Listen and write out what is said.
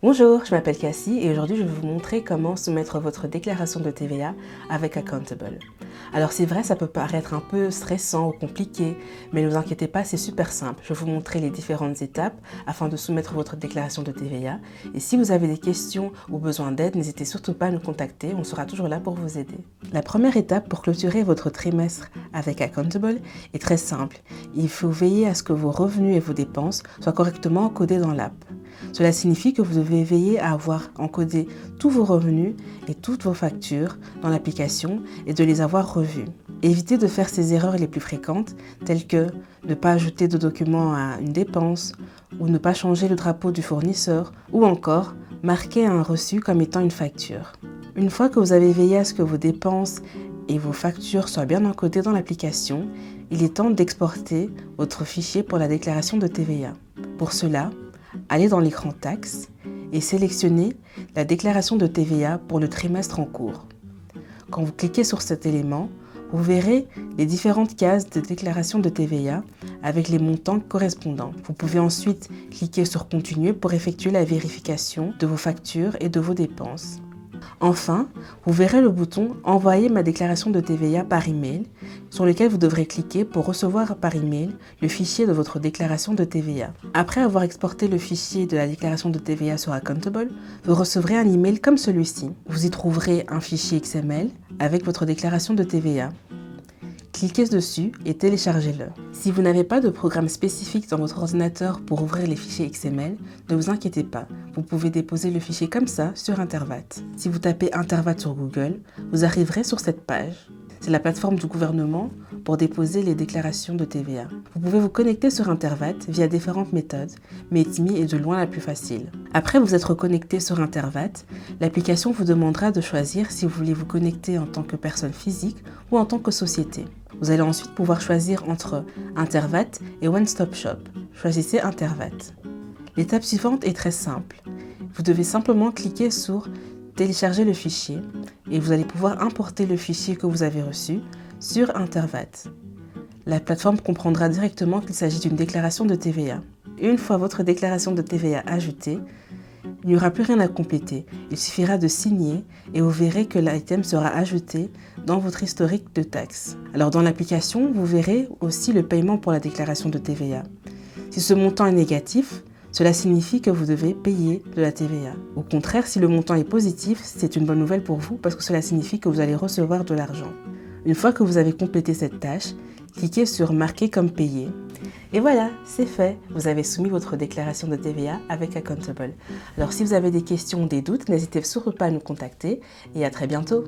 Bonjour, je m'appelle Cassie et aujourd'hui je vais vous montrer comment soumettre votre déclaration de TVA avec Accountable. Alors c'est vrai, ça peut paraître un peu stressant ou compliqué, mais ne vous inquiétez pas, c'est super simple. Je vais vous montrer les différentes étapes afin de soumettre votre déclaration de TVA. Et si vous avez des questions ou besoin d'aide, n'hésitez surtout pas à nous contacter, on sera toujours là pour vous aider. La première étape pour clôturer votre trimestre avec Accountable est très simple. Il faut veiller à ce que vos revenus et vos dépenses soient correctement encodés dans l'app. Cela signifie que vous devez veiller à avoir encodé tous vos revenus et toutes vos factures dans l'application et de les avoir revus. Évitez de faire ces erreurs les plus fréquentes, telles que ne pas ajouter de documents à une dépense ou ne pas changer le drapeau du fournisseur ou encore marquer un reçu comme étant une facture. Une fois que vous avez veillé à ce que vos dépenses et vos factures soient bien encodées dans l'application, il est temps d'exporter votre fichier pour la déclaration de TVA. Pour cela, allez dans l'écran taxes et sélectionnez la déclaration de TVA pour le trimestre en cours. Quand vous cliquez sur cet élément, vous verrez les différentes cases de déclaration de TVA avec les montants correspondants. Vous pouvez ensuite cliquer sur Continuer pour effectuer la vérification de vos factures et de vos dépenses. Enfin, vous verrez le bouton « Envoyer ma déclaration de TVA par email » sur lequel vous devrez cliquer pour recevoir par email le fichier de votre déclaration de TVA. Après avoir exporté le fichier de la déclaration de TVA sur Accountable, vous recevrez un email comme celui-ci. Vous y trouverez un fichier XML avec votre déclaration de TVA. Cliquez dessus et téléchargez-le. Si vous n'avez pas de programme spécifique dans votre ordinateur pour ouvrir les fichiers XML, ne vous inquiétez pas, vous pouvez déposer le fichier comme ça sur Intervat. Si vous tapez Intervat sur Google, vous arriverez sur cette page. C'est la plateforme du gouvernement pour déposer les déclarations de TVA. Vous pouvez vous connecter sur Intervat via différentes méthodes, mais Itmi est de loin la plus facile. Après vous être connecté sur Intervat, l'application vous demandera de choisir si vous voulez vous connecter en tant que personne physique ou en tant que société. Vous allez ensuite pouvoir choisir entre Intervat et One Stop Shop. Choisissez Intervat. L'étape suivante est très simple. Vous devez simplement cliquer sur Télécharger le fichier et vous allez pouvoir importer le fichier que vous avez reçu sur Intervat. La plateforme comprendra directement qu'il s'agit d'une déclaration de TVA. Une fois votre déclaration de TVA ajoutée, il n'y aura plus rien à compléter. Il suffira de signer et vous verrez que l'item sera ajouté dans votre historique de taxes. Alors dans l'application, vous verrez aussi le paiement pour la déclaration de TVA. Si ce montant est négatif, cela signifie que vous devez payer de la TVA. Au contraire, si le montant est positif, c'est une bonne nouvelle pour vous parce que cela signifie que vous allez recevoir de l'argent. Une fois que vous avez complété cette tâche, cliquez sur Marquer comme payé. Et voilà, c'est fait. Vous avez soumis votre déclaration de TVA avec Accountable. Alors si vous avez des questions ou des doutes, n'hésitez surtout pas à nous contacter et à très bientôt.